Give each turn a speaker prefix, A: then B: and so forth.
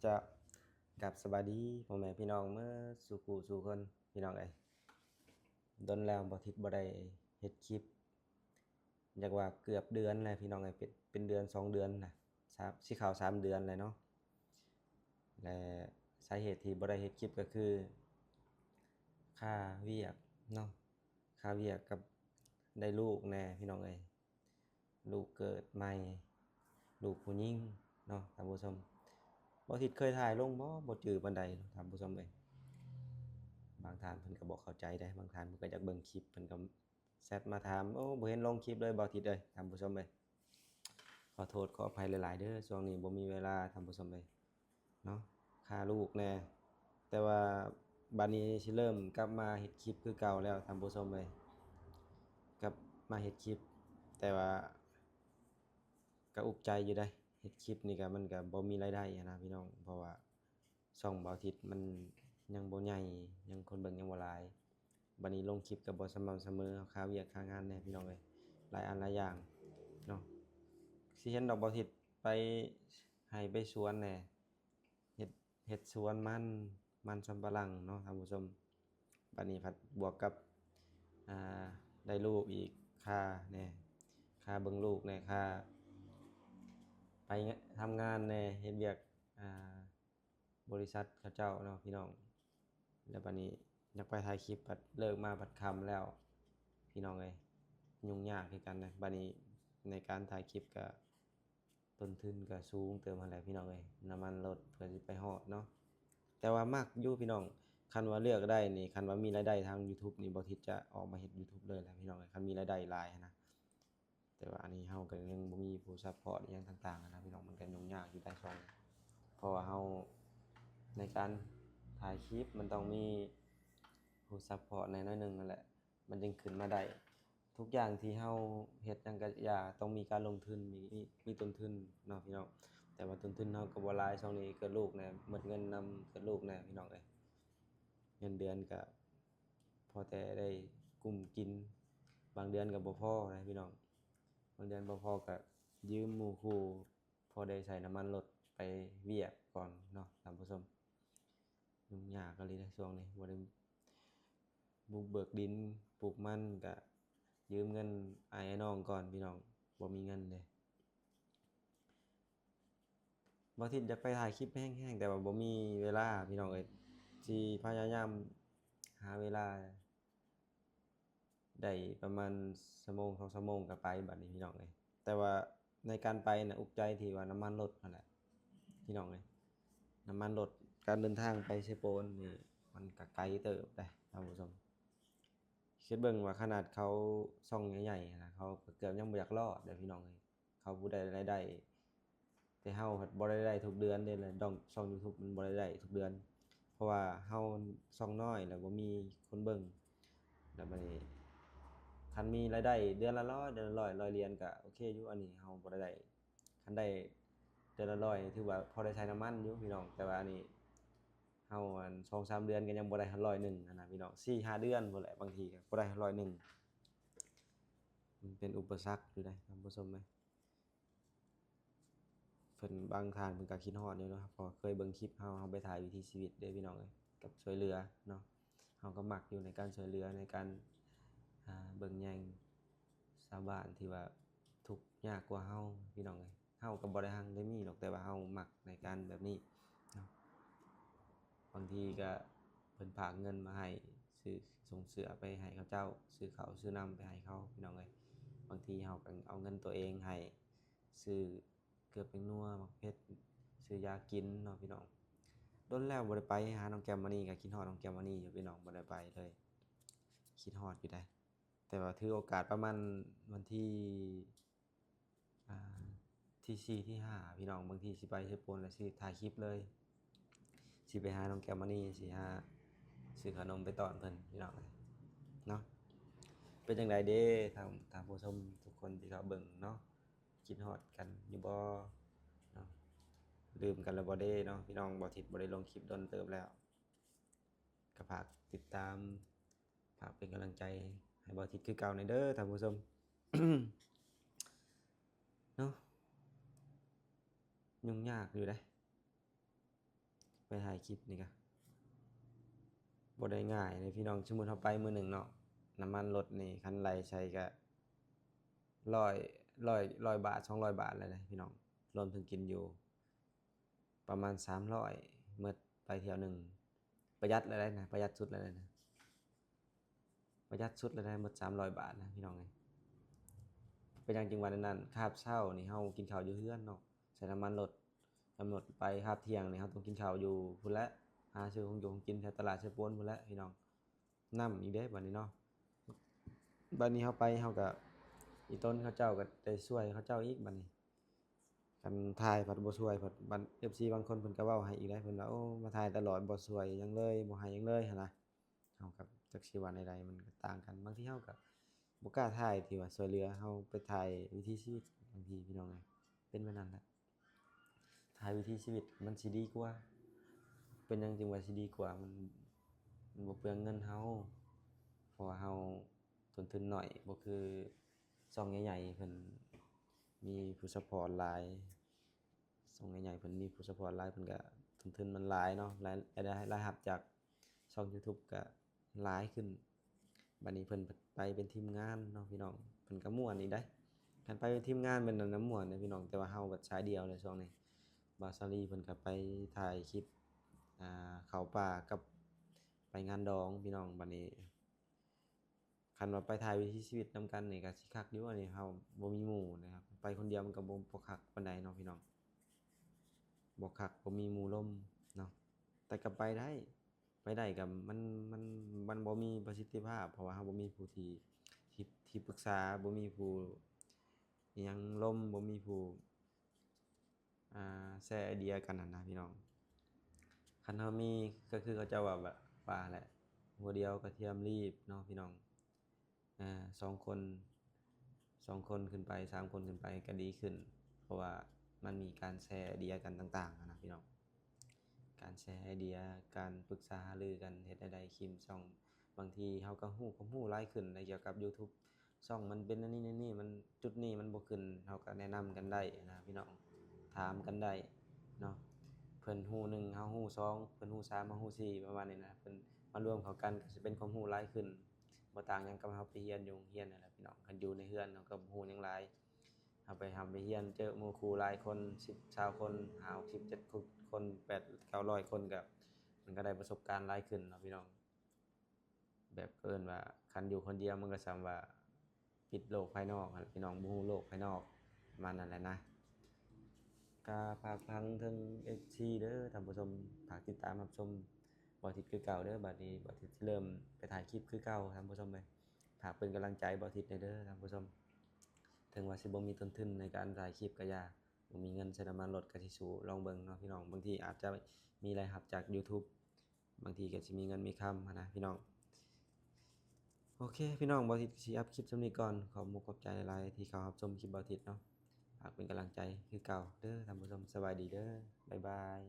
A: จะกับสบายดีพ่อแม่พี่น้องเมื่อสู่กูสู่คนพี่น้องเอ้ยดนแล้วบ่ทิศบ่ได้เฮ็ดคลิปอยากว่าเกือบเดือนแล้วพี่น้องเอ้ยเป็นเดือน2เดือนน่ะสิเข้า3เดือนแล้วเนาะและสาเหตุที่บ่ได้เฮ็ดคลิปก็คือค่าเวียกเนาะค่าเวียกกับได้ลูกแน่พี่น้องเอ้ยลูกเกิดใหม่ลูกผู้หญิงเนาะท่านผู้ชมบ่ทิศเคยถ่ายลงบ่จื้อปานใดท่านผู้ชมเอ้ย บางท่านเพิ่นก็บ่เข้าใจเด้บางท่านเพิ่นก็อยากเบิ่งคลิปเพิ่นก็แชตมาถามโอ้บ่เห็นลงคลิปเลยบ่ทิดเอ้ยท่านผู้ชมเอ้ยขอโทษขออภัยหลายๆเด้อช่วงนี้บ่มีเวลาท่านผู้ชมเอ้ยเนาะค่าลูกแน่แต่ว่าบัดนี้สิเริ่มกลับมาเฮ็ดคลิปคือเก่าแล้วท่านผู้ชมเอ้ยกลับมาเฮ็ดคลิปแต่ว่าก็อุกใจอยู่เด้เฮ็ดคลิปนี่ก็มันก็บ่มีรายได้หั้นนะพี่น้องเพราะว่าช่องเบาทิศมันยังบ่ใหญ่ยังคนเบิ่งยังบ่หลาย บัดนี้ลงคลิปก็บ่สม่ำเสมอค่าเวียกค่างานแหน่พี่น้องเอ้ยหลายอันหลายอย่างเนาะสิเห็นดอกบ่ทิศไปให้ไปสวนแหน่เฮ็ดเฮ็ดสวนมันสำปะหลังเนาะท่านผู้ชมบัดนี้ผัดบวกกับอ่าได้ลูกอีกค่าแหน่ค่าเบิ่งลูกแหน่ค่าไปทำงานแหน่เฮ็ดเวียกอ่าบริษัทเขาเจ้าเนาะพี่น้องแล้วบัดนี้อยากไปถ่ายคลิปบัดเลิกมาบัดค่ำแล้วพี่น้องเอ้ยยุ่งยากคือกันนะบัดนี้ในการถ่ายคลิปก็ต้นทุนก็สูงเติมหั้นแหละพี่น้องเอ้ยน้ำมันรถเพื่อสิไปฮอดเนาะแต่ว่ามักอยู่พี่น้องคันว่าเลือกได้นี่คันว่ามีรายได้ทางยูทูบนี่บ่ทิศจะออกมาเฮ็ดยูทูบเลยแหละพี่น้องเอ้ยคันมีรายได้หลายหั้นนะแต่ว่าอันนี้เฮาก็ยังบ่มีผู้ซัปพอร์ตอิหยังต่างๆอะนะพี่น้องมันก็ยุ่งยากอยู่ได้ช่องเพราะว่าเฮาในการถ่ายคลิปมันต้องมีผู้ซัปพอร์ตแหน่น้อยหนึ่งนั่นแหละมันจึงขึ้นมาได้ทุกอย่างที่เฮาเฮ็ดหยังก็อย่าต้องมีการลงทุนมีต้นทุนเนาะพี่น้องแต่ว่าต้นทุนเฮาก็บ่หลายช่วงนี้เกิดลูกแหน่หมดเงินนำเกิดลูกแหน่พี่น้องเอ้ยเงินเดือนก็พอแต่ได้กุมกินบางเดือนก็บ่พอนะพี่น้องบางเดือนบ่พอก็ยืมหมู่คู่พอได้ใช้น้ำมันรถไปเวียกก่อนเนาะท่านผู้ชมยุ่งยากอะลีเด้อช่วงนี้บ่ได้บุกเบิกดินปลูกมันก็ยืมเงินอ้ายน้องก่อนพี่น้องบ่มีเงินเด้บ่ทิศอยากไปถ่ายคลิปแรงๆแต่ว่าบ่มีเวลาพี่น้องเอ้ยสิพยายามหาเวลาได้ประมาณชั่วโมง2ชั่วโมงก็ไปบัดนี้พี่น้องเอ้ยแต่ว่าในการไปน่ะอุกใจที่ว่าน้ำมันรถนั่นแหละพี่น้องเอ้ยน้ำมันรถการเดินทางไปเซโปนนี่มันก็ไกลเติบเด้ท่านผู้ชม คิดเบิ่งว่าขนาดเขาช่องใหญ่ๆนะเขาก็เกือบยังบ่อยากรอดเด้อพี่น้องเอ้ยเขาผู้ใดรายได้แต่เฮาผัดบ่ได้ทุกเดือนเด้แหละดองช่องยูทูบมันบ่ได้ทุกเดือนเพราะว่าเฮาช่องน้อยแล้วบ่มีคนเบิ่งแล้วบัดนี้คันมีรายได้เดือนละ100เดือนละ100 100เหรียญก็โอเคอยู่อันนี้เฮาบ่ได้คันได้เดือนละ100ถือว่าพอได้ใช้น้ำมันอยู่พี่น้องแต่ว่าอันนี้ เฮาอัน2-3เดือนก็ยังบ่ได้100นึงหั้นนะพี่น้อง4-5เดือนพู้นแหละบางทีก็บ่ได้100นึงมันเป็นอุปสรรคอยู่ได้ท่านผู้ชมเอ้ยเพิ่นบางท่านเพิ่นก็คิดฮอดอยู่เนาะเพราะเคยเบิ่งคลิปเฮาไปถ่ายวิถีชีวิตเด้พี่น้องเอ้ยกับช่วยเหลือเนาะเฮาก็มักอยู่ในการช่วยเหลือในการเบิ่งแยงชาวบ้านที่ว่าทุกข์ยากกว่าเฮาพี่น้องเอ้ยเฮาก็บ่ได้ได้มีหรอกแต่ว่าเฮามักในการแบบนี้เนาะ บางทีก็เพิ่นฝากเงินมาให้ซื้อส่งเสื้อไปให้เขาเจ้าซื้อข้าวซื้อน้ำไปให้เขาพี่น้องเอ้ยบางทีเราก็เอาเงินตัวเองให้ซื้อเกลือแป้งนัวหมักเพชรซื้อยากินเนาะพี่น้องโดนแล้วบ่ได้ไปหาน้องแก้มมานี่ก็คิดฮอดน้องแก้มมานี่อยู่พี่น้องบ่ได้ไปเลยคิดฮอดอยู่ได้แต่ว่าถือโอกาสประมาณวันที่อ่าที่4ที่5พี่น้องบางทีสิไปญี่ปุ่นแล้วสิถ่ายคลิปเลยสิไปหาน้องแก้มมานี่สิหา ซื้อขนมไปต้อนเพิ่นพี่น้องเอ้ยเนาะเป็นจังไดเด้ทางผู้ชมทุกคนที่เขาเบิ่งเนาะคิดฮอดกันอยู่บ่เนาะลืมกันแล้วบ่เด้เนาะพี่น้องบ่ทิศบ่ได้ลงคลิปโดนเติบแล้วก็ฝากติดตามฝากเป็นกำลังใจให้บ่ทิศคือเก่าหน่อยเด้อท่านผู้ชม เนาะยุ่งยากอยู่เด้ ไปถ่ายคลิปนี่ก็บ่ได้ง่ายเลยพี่น้องสมมุติเราไปมื้อหนึ่งเนาะน้ำมันรถนี่คันไล่ใช้ก็100บาท200บาทเลยพี่น้องรวมถึงกินอยู่ประมาณ300หมดไปเที่ยวหนึงประหยัดเลยนะประหยัดสุดเลยนะประหยัดสุดเลยนะหมด300บาทนะพี่น้องเอ้ยเป็นหยังจึงว่านั้นคาบเช้านี่เฮากินข้าวอยู่เรือนเนาะใช้น้ำมันรถกำหนดไปคาบเที่ยงนี่เฮาต้องกินข้าวอยู่พุ่นแหละหาซื้อของอยู่ของกินแถวตลาดเชฟปวนพุ่นแหละพี่น้องน้ำอีกเด้บัดนี้เนาะบัดนี้เฮาไปเฮาก็อีต้นเขาเจ้าก็ได้ช่วยเขาเจ้าอีกบัดนี้คันถ่ายผัดบ่ช่วยผัดบัด FC บางคนเพิ่นก็เว้าให้อีกได้เพิ่นว่าโอ้มาถ่ายตลอดบ่ช่วยหยังเลยบ่ให้หยังเลยหันนะเฮาก็จักสิว่าแนวใดมันก็ต่างกันบางทีเฮาก็บ่กล้าถ่ายที่ว่าช่วยเหลือเฮาไปถ่ายวิถีชีวิตบางทีพี่น้องเอ้ยเป็นแบบนั้นแหละถ่ายวิถีชีวิตมันสิดีกว่าเป็นหยังจึงว่าสิดีกว่ามันบ่เปลืองเงินเฮาเพราะว่าเฮาต้นทุนน้อยบ่คือช่องใหญ่ๆเพิ่นมีผู้ซัปพอร์ตหลายช่องใหญ่ๆเพิ่นมีผู้ซัปพอร์ตหลายเพิ่นก็ต้นทุนมันหลายเนาะรายรับจากช่อง YouTube ก็หลายขึ้นบัดนี้เพิ่นไปเป็นทีมงานเนาะพี่น้องเพิ่นก็ม่วนอีกเด้คันไปเป็นทีมงานเป็นอันนั้นม่วนเด้อพี่น้องแต่ว่าเฮาก็สายเดียวเลยช่วงนี้บ่าวสาลีเพิ่นก็ไปถ่ายคลิปเข้าป่ากับไปงานดองพี่น้องบัดนี้คันว่าไปถ่ายวิถีชีวิตนำกันนี่ก็สิคักอยู่อันนี้เฮาบ่มีหมู่นะครับไปคนเดียวมันก็บ่คักปานใดเนาะพี่น้องบ่คักบ่มีหมู่ร่วมเนาะแต่ก็ไปได้ก็มันบ่มีประสิทธิภาพเพราะว่าเราบ่มีผู้ที่ปรึกษาบ่มีผู้อิหยังร่วมบ่มีผู้แชร์ไอเดียกันนั่นนะพี่น้องคันเรามีก็คือเขาเจ้าว่าแบบว่าแหละหัวเดียวกระเทียมรีบเนาะพี่น้อง2คน2คนขึ้นไป3คนขึ้นไปก็ดีขึ้นเพราะว่ามันมีการแชร์ไอเดียกันต่างๆอะนะพี่น้องการแชร์ไอเดียการปรึกษาหารือกันเฮ็ดใดๆคลิปช่องบางทีเราก็รู้ความรู้หลายขึ้นในเกี่ยวกับ YouTube ช่องมันเป็นอันนี้ๆมันจุดนี้มันบ่ขึ้นเราก็แนะนำกันได้นะพี่น้องถามกันได้เนาะเพิ่นรู้1เรารู้2เพิ่นรู้3เรารู้4ประมาณนี้นะเพิ่นมารวมเข้ากันก็สิเป็นความรู้หลายขึ้นบ่ต่างหยังกับเราไปเรียนอยู่โรงเรียนนั่นแหละพี่น้องคันอยู่ในเรือนเราก็บ่รู้หยังหลายเราไปไปเรียนเจอหมู่ครูหลายคน10 20คน50 60 70คน8 900คนก็มันก็ได้ประสบการณ์หลายขึ้นเนาะพี่น้องแบบเอิ้นว่าคันอยู่คนเดียวมันก็ส่ำว่าปิดโลกภายนอกพี่น้องบ่รู้โลกภายนอกประมาณนั้นแหละนะก็ฝากฟังถึง FC เด้อท่านผู้ชมฝากติดตามรับชมบ่ทิดคือเก่าเด้อบัดนี้บ่ทิดสิเริ่มไปถ่ายคลิปคือเก่าท่านผู้ชมเอ้ยฝากเป็นกำลังใจบ่ทิดหน่อยเด้อท่านผู้ชมถึงว่าสิบ่มีต้นทุนในการถ่ายคลิปก็อย่าบ่มีเงินใช้น้ำมันรถก็สิสู้ลองเบิ่งเนาะพี่น้องบางทีอาจจะมีรายรับจาก YouTube บางทีก็สิมีเงินมีคำหั้นนะพี่น้องโอเคพี่น้องบ่ทิดสิอัปคลิปส่ำนี้ก่อนขอมุกขอบใจหลายๆที่เข้ารับชมคลิปบ่ทิดเนาะฝากเป็นกำลังใจคือเก่าเด้อท่านผู้ชมสบายดีเด้อบ๊ายบาย